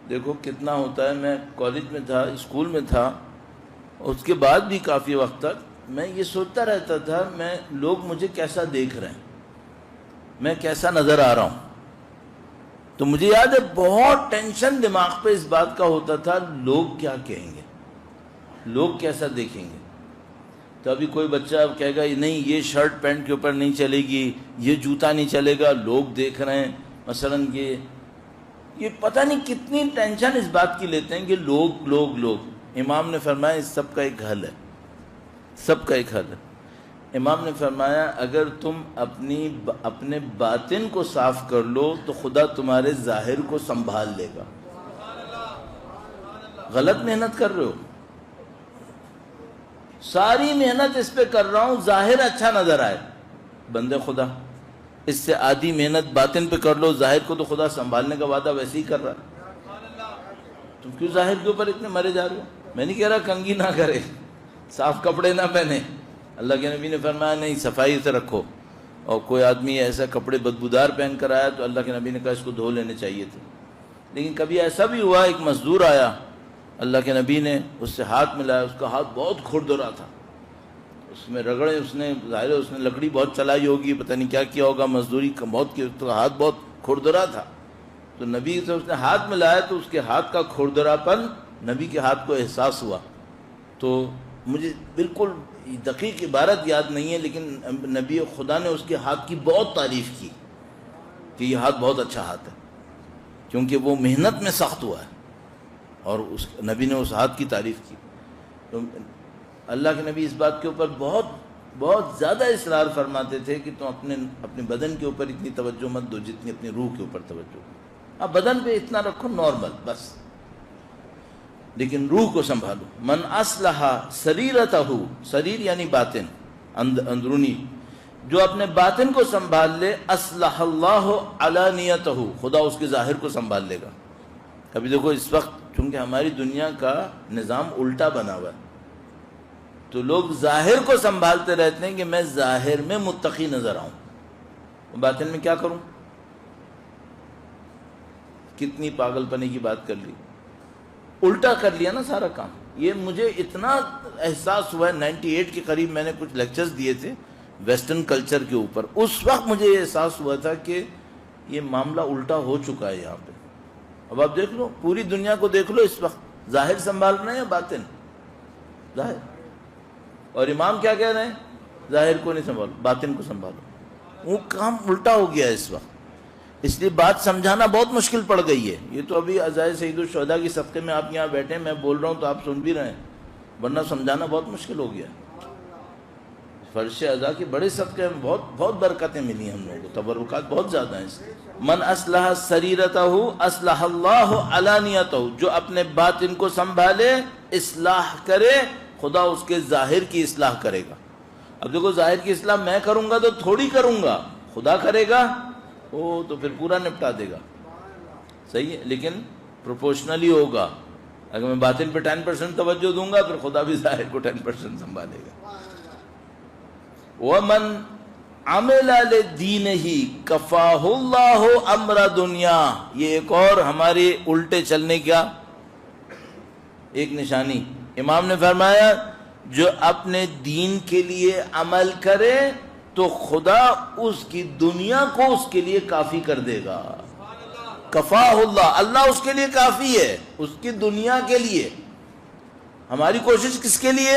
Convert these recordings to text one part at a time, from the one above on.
دیکھو کتنا ہوتا ہے. میں کالج میں تھا، اسکول میں تھا، اس کے بعد بھی کافی وقت تک میں یہ سوچتا رہتا تھا میں لوگ مجھے کیسا دیکھ رہے ہیں، میں کیسا نظر آ رہا ہوں. تو مجھے یاد ہے بہت ٹینشن دماغ پہ اس بات کا ہوتا تھا لوگ کیا کہیں گے، لوگ کیسا دیکھیں گے. تو ابھی کوئی بچہ اب کہے گا نہیں یہ شرٹ پینٹ کے اوپر نہیں چلے گی، یہ جوتا نہیں چلے گا، لوگ دیکھ رہے ہیں. مثلا یہ پتہ نہیں کتنی ٹینشن اس بات کی لیتے ہیں کہ لوگ لوگ لوگ. امام نے فرمایا اس سب کا ایک حل ہے، سب کا ایک حل ہے. امام نے فرمایا اگر تم اپنے باطن کو صاف کر لو تو خدا تمہارے ظاہر کو سنبھال لے گا. غلط محنت کر رہے ہو، ساری محنت اس پہ کر رہا ہوں ظاہر اچھا نظر آئے. بندے خدا اس سے آدھی محنت باطن پہ کر لو، ظاہر کو تو خدا سنبھالنے کا وعدہ ویسے ہی کر رہا ہے. تم کیوں ظاہر کے اوپر اتنے مرے جا رہے ہو؟ میں نہیں کہہ رہا کنگھی نہ کرے، صاف کپڑے نہ پہنے. اللہ کے نبی نے فرمایا نہیں صفائی سے رکھو. اور کوئی آدمی ایسا کپڑے بدبودار پہن کر آیا تو اللہ کے نبی نے کہا اس کو دھو لینے چاہیے تھے. لیکن کبھی ایسا بھی ہوا ایک مزدور آیا، اللہ کے نبی نے اس سے ہاتھ ملایا، اس کا ہاتھ بہت کھردرا تھا، اس میں رگڑے، اس نے ظاہر اس نے لکڑی بہت چلائی ہوگی، پتہ نہیں کیا کیا ہوگا، مزدوری بہت کی، اس کا ہاتھ بہت کھردرا تھا. تو نبی سے اس نے ہاتھ ملایا تو اس کے ہاتھ کا کھردرا پن نبی کے ہاتھ کو احساس ہوا. تو مجھے بالکل دقیق عبارت یاد نہیں ہے، لیکن نبی خدا نے اس کے ہاتھ کی بہت تعریف کی کہ یہ ہاتھ بہت اچھا ہاتھ ہے، کیونکہ وہ محنت میں سخت ہوا ہے. اور نبی نے اس ہاتھ کی تعریف کی. تو اللہ کے نبی اس بات کے اوپر بہت بہت زیادہ اصرار فرماتے تھے کہ تم اپنے بدن کے اوپر اتنی توجہ مت دو جتنی اپنی روح کے اوپر توجہ. اب بدن پہ اتنا رکھو نارمل بس، لیکن روح کو سنبھالو. من اصلح سریرتہ، سریر یعنی باطن، اندرونی، جو اپنے باطن کو سنبھال لے، اصلح اللہ علانیتہ، خدا اس کے ظاہر کو سنبھال لے گا. ابھی دیکھو اس وقت چونکہ ہماری دنیا کا نظام الٹا بنا ہوا ہے، تو لوگ ظاہر کو سنبھالتے رہتے ہیں کہ میں ظاہر میں متقی نظر آؤں، باطن میں کیا کروں. کتنی پاگل پنے کی بات کر لی، الٹا کر لیا نا سارا کام. یہ مجھے اتنا احساس ہوا ہے 98 کے قریب میں نے کچھ لیکچرز دیے تھے ویسٹرن کلچر کے اوپر. اس وقت مجھے یہ احساس ہوا تھا کہ یہ معاملہ الٹا ہو چکا ہے یہاں پہ. اب آپ دیکھ لو پوری دنیا کو دیکھ لو، اس وقت ظاہر سنبھال رہے ہیں یا باطن؟ ظاہر. اور امام کیا کہہ رہے ہیں؟ ظاہر کو نہیں سنبھالو، باطن کو سنبھالو. وہ کام الٹا ہو گیا ہے اس وقت، اس لیے بات سمجھانا بہت مشکل پڑ گئی ہے. یہ تو ابھی عزائے سید الشہداء کی صدقے میں آپ یہاں بیٹھے ہیں، میں بول رہا ہوں تو آپ سن بھی رہے ہیں، ورنہ سمجھانا بہت مشکل ہو گیا. فرش ادا کے بڑے صدقے میں بہت بہت برکتیں ملی ہم لوگوں کو، تبرکات بہت زیادہ ہیں اس. من اصلح سریرتہ اصلح اللہ علانیتہ، جو اپنے باطن کو سنبھالے، اصلاح کرے، خدا اس کے ظاہر کی اصلاح کرے گا. اب دیکھو ظاہر کی اصلاح میں کروں گا تو تھوڑی کروں گا، خدا کرے گا وہ تو پھر پورا نپٹا دے گا. صحیح ہے، لیکن پروپورشنلی ہوگا. اگر میں باطن پہ 10% توجہ دوں گا پھر خدا بھی ظاہر کو 10% سنبھالے گا. وَمَنْ عَمِلَ لِدِينِهِ كَفَاهُ اللَّهُ أَمْرَ دُنْيَا. یہ ایک اور ہمارے الٹے چلنے کا ایک نشانی. امام نے فرمایا جو اپنے دین کے لیے عمل کرے تو خدا اس کی دنیا کو اس کے لیے کافی کر دے گا. کفاہ اللہ، اللہ اس کے لیے کافی ہے، اس کی دنیا کے لیے. ہماری کوشش کس کے لیے؟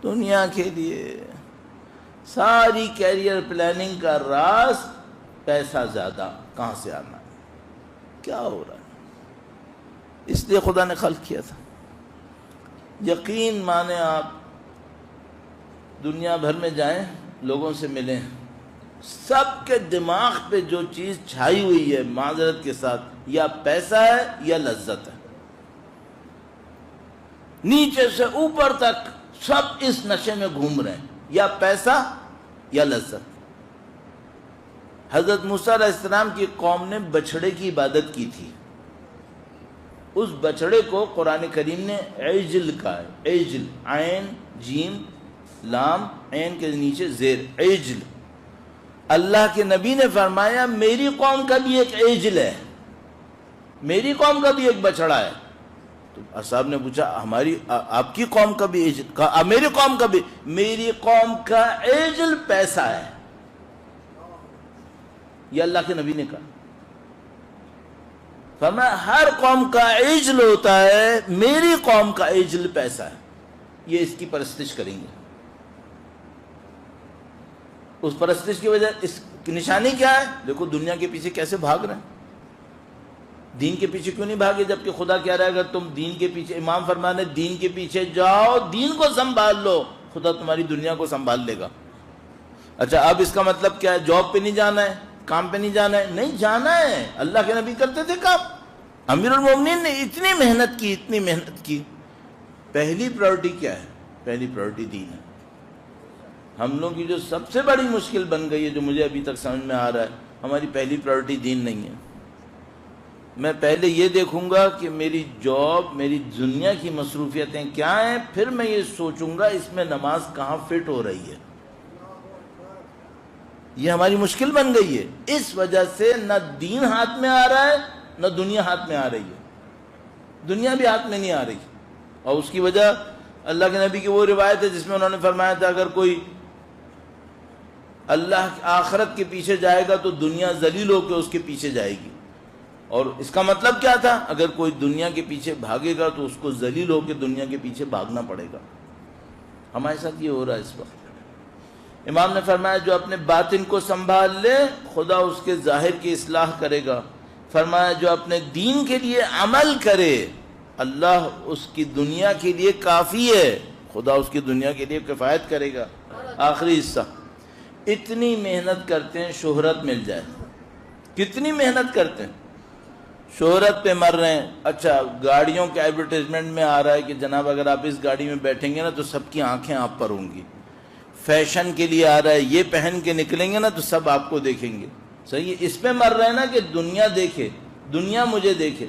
دنیا کے لیے. ساری کیریئر پلاننگ کا راز پیسہ زیادہ کہاں سے آنا ہے، کیا ہو رہا ہے. اس لیے خدا نے خلق کیا تھا. یقین مانے آپ دنیا بھر میں جائیں، لوگوں سے ملیں، سب کے دماغ پہ جو چیز چھائی ہوئی ہے معذرت کے ساتھ، یا پیسہ ہے یا لذت ہے. نیچے سے اوپر تک سب اس نشے میں گھوم رہے ہیں، یا پیسہ یا لذت. حضرت موسیٰ علیہ السلام کی قوم نے بچھڑے کی عبادت کی تھی. اس بچڑے کو قرآن کریم نے عجل کہا ہے. عجل، عین جیم لام عین کے نیچے زیر، عجل. اللہ کے نبی نے فرمایا میری قوم کا بھی ایک عجل ہے. میری قوم کا بھی ایک بچڑا ہے. تو اصحاب نے پوچھا آپ کی قوم کا بھی میری قوم کا بھی. میری قوم کا عجل پیسہ ہے. یہ اللہ کے نبی نے کہا. فرمایا ہر قوم کا عجل ہوتا ہے, میری قوم کا عجل پیسہ ہے. یہ اس کی پرستش کریں گے. اس پرستش کی وجہ اس کی نشانی کیا ہے؟ دیکھو دنیا کے پیچھے کیسے بھاگ رہے ہیں. دین کے پیچھے کیوں نہیں بھاگے جبکہ خدا کہہ رہا ہے اگر تم دین کے پیچھے, امام فرمانے دین کے پیچھے جاؤ, دین کو سنبھال لو, خدا تمہاری دنیا کو سنبھال لے گا. اچھا اب اس کا مطلب کیا ہے؟ جاب پہ نہیں جانا ہے, کام پہ نہیں جانا ہے؟ نہیں جانا ہے. اللہ کے نبی کرتے تھے کام. امیر المومنین نے اتنی محنت کی. پہلی پرائرٹی کیا ہے؟ پہلی پرائرٹی دین ہے. ہم لوگ کی جو سب سے بڑی مشکل بن گئی ہے, جو مجھے ابھی تک سمجھ میں آ رہا ہے, ہماری پہلی پرائرٹی دین نہیں ہے. میں پہلے یہ دیکھوں گا کہ میری جاب, میری دنیا کی مصروفیتیں کیا ہیں, پھر میں یہ سوچوں گا اس میں نماز کہاں فٹ ہو رہی ہے. یہ ہماری مشکل بن گئی ہے. اس وجہ سے نہ دین ہاتھ میں آ رہا ہے نہ دنیا ہاتھ میں آ رہی ہے. دنیا بھی ہاتھ میں نہیں آ رہی. اور اس کی وجہ اللہ کے نبی کی وہ روایت ہے جس میں انہوں نے فرمایا تھا اگر کوئی اللہ آخرت کے پیچھے جائے گا تو دنیا ذلیل ہو کے اس کے پیچھے جائے گی. اور اس کا مطلب کیا تھا؟ اگر کوئی دنیا کے پیچھے بھاگے گا تو اس کو ذلیل ہو کے دنیا کے پیچھے بھاگنا پڑے گا. ہمارے ساتھ یہ ہو رہا ہے اس وقت. امام نے فرمایا جو اپنے باطن کو سنبھال لے خدا اس کے ظاہر کی اصلاح کرے گا. فرمایا جو اپنے دین کے لیے عمل کرے اللہ اس کی دنیا کے لیے کافی ہے, خدا اس کی دنیا کے لیے کفایت کرے گا. آخری حصہ, اتنی محنت کرتے ہیں شہرت مل جائے. کتنی محنت کرتے ہیں, شہرت پہ مر رہے ہیں. اچھا گاڑیوں کے ایڈورٹائزمنٹ میں آ رہا ہے کہ جناب اگر آپ اس گاڑی میں بیٹھیں گے نا تو سب کی آنکھیں آپ پر ہوں گی. فیشن کے لیے آ رہا ہے, یہ پہن کے نکلیں گے نا تو سب آپ کو دیکھیں گے. صحیح ہے, اس پہ مر رہے ہیں نا کہ دنیا دیکھے, دنیا مجھے دیکھے.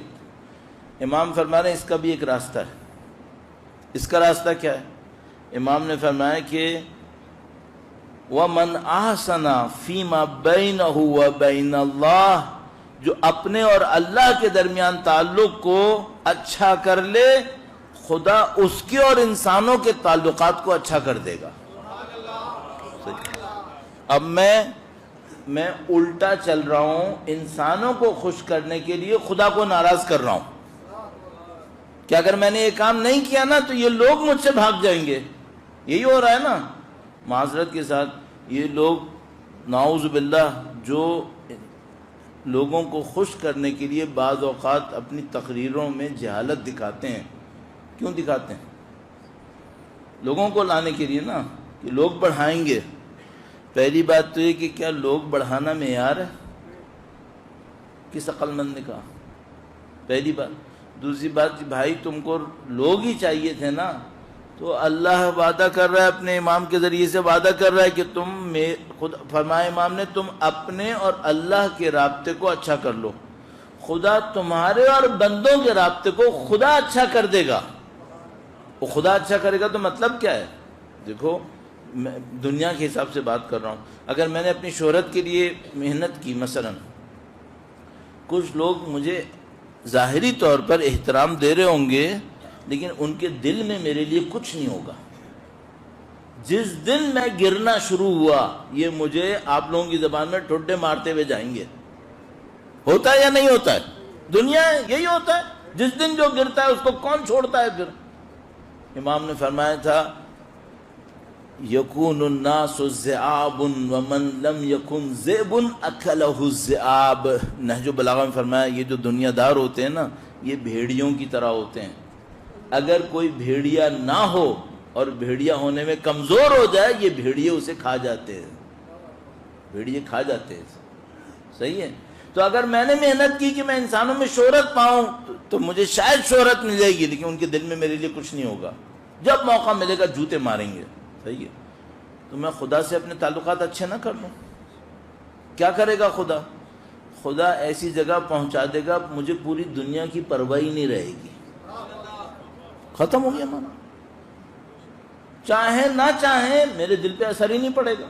امام فرما رہے ہیں اس کا بھی ایک راستہ ہے. اس کا راستہ کیا ہے؟ امام نے فرمایا کہ وَمَنْ أَحْسَنَ فِي مَا بَيْنَهُ وَبَيْنَ اللَّهِ, جو اپنے اور اللہ کے درمیان تعلق کو اچھا کر لے خدا اس کے اور انسانوں کے تعلقات کو اچھا کر دے گا. اب میں الٹا چل رہا ہوں, انسانوں کو خوش کرنے کے لیے خدا کو ناراض کر رہا ہوں کہ اگر میں نے یہ کام نہیں کیا نا تو یہ لوگ مجھ سے بھاگ جائیں گے. یہی ہو رہا ہے نا معذرت کے ساتھ. یہ لوگ نعوذ باللہ جو لوگوں کو خوش کرنے کے لیے بعض اوقات اپنی تقریروں میں جہالت دکھاتے ہیں. کیوں دکھاتے ہیں؟ لوگوں کو لانے کے لیے نا کہ لوگ بڑھائیں گے. پہلی بات تو یہ کہ کیا لوگ بڑھانا معیار ہے؟ کس عقل مند نے کہا؟ پہلی بات. دوسری بات کہ بھائی تم کو لوگ ہی چاہیے تھے نا, تو اللہ وعدہ کر رہا ہے اپنے امام کے ذریعے سے وعدہ کر رہا ہے کہ تم خود فرمایا امام نے تم اپنے اور اللہ کے رابطے کو اچھا کر لو, خدا تمہارے اور بندوں کے رابطے کو خدا اچھا کر دے گا. وہ خدا اچھا کرے گا تو مطلب کیا ہے؟ دیکھو میں دنیا کے حساب سے بات کر رہا ہوں. اگر میں نے اپنی شہرت کے لیے محنت کی, مثلا کچھ لوگ مجھے ظاہری طور پر احترام دے رہے ہوں گے لیکن ان کے دل میں میرے لیے کچھ نہیں ہوگا. جس دن میں گرنا شروع ہوا یہ مجھے آپ لوگوں کی زبان میں ٹھڈے مارتے ہوئے جائیں گے. ہوتا ہے یا نہیں ہوتا ہے؟ دنیا ہے, یہی ہوتا ہے. جس دن جو گرتا ہے اس کو کون چھوڑتا ہے پھر؟ امام نے فرمایا تھا یکون الناس ذئاب ومن لم یکن ذئب اکلہ الذئاب. نہج البلاغہ میں فرمایا یہ جو دنیا دار ہوتے ہیں نا یہ بھیڑیوں کی طرح ہوتے ہیں. اگر کوئی بھیڑیا نہ ہو اور بھیڑیا ہونے میں کمزور ہو جائے یہ بھیڑیے اسے کھا جاتے ہیں, بھیڑیے کھا جاتے ہیں. صحیح ہے. تو اگر میں نے محنت کی کہ میں انسانوں میں شہرت پاؤں تو مجھے شاید شہرت مل جائے گی لیکن ان کے دل میں میرے لیے کچھ نہیں ہوگا. جب موقع ملے گا جوتے ماریں گے. صحیح ہے. تو میں خدا سے اپنے تعلقات اچھے نہ کر لوں, کیا کرے گا خدا؟ خدا ایسی جگہ پہنچا دے گا مجھے پوری دنیا کی پرواہ نہیں رہے گی. ختم ہو گیا مانا. چاہیں نہ چاہیں میرے دل پہ اثر ہی نہیں پڑے گا.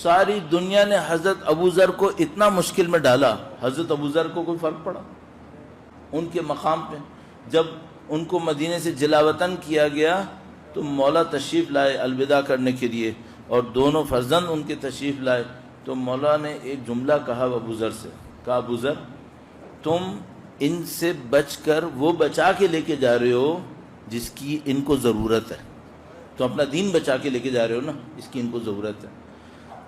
ساری دنیا نے حضرت ابو ذر کو اتنا مشکل میں ڈالا, حضرت ابو ذر کو کوئی فرق پڑا؟ ان کے مقام پہ جب ان کو مدینے سے جلا وطن کیا گیا تو مولا تشریف لائے الوداع کرنے کے لیے، اور دونوں فرزند ان کے تشریف لائے، تو مولا نے ایک جملہ کہا ابو ذر سے، کہا ابو ذر تم ان سے بچ کر وہ بچا کے لے کے جا رہے ہو جس کی ان کو ضرورت ہے، تو اپنا دین بچا کے لے کے جا رہے ہو نا، اس کی ان کو ضرورت ہے،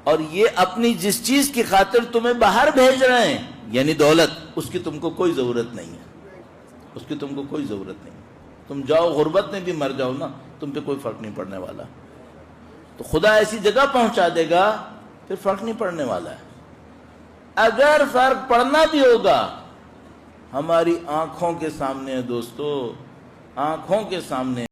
اور یہ اپنی جس چیز کی خاطر تمہیں باہر بھیج رہے ہیں یعنی دولت، اس کی تم کو کوئی ضرورت نہیں ہے، اس کی تم کو کوئی ضرورت نہیں، تم جاؤ غربت میں بھی مر جاؤ نا، تم پہ کوئی فرق نہیں پڑنے والا، تو خدا ایسی جگہ پہنچا دے گا پھر فرق نہیں پڑنے والا ہے۔ اگر فرق پڑنا بھی ہوگا ہماری آنکھوں کے سامنے ہے دوستو، آنکھوں کے سامنے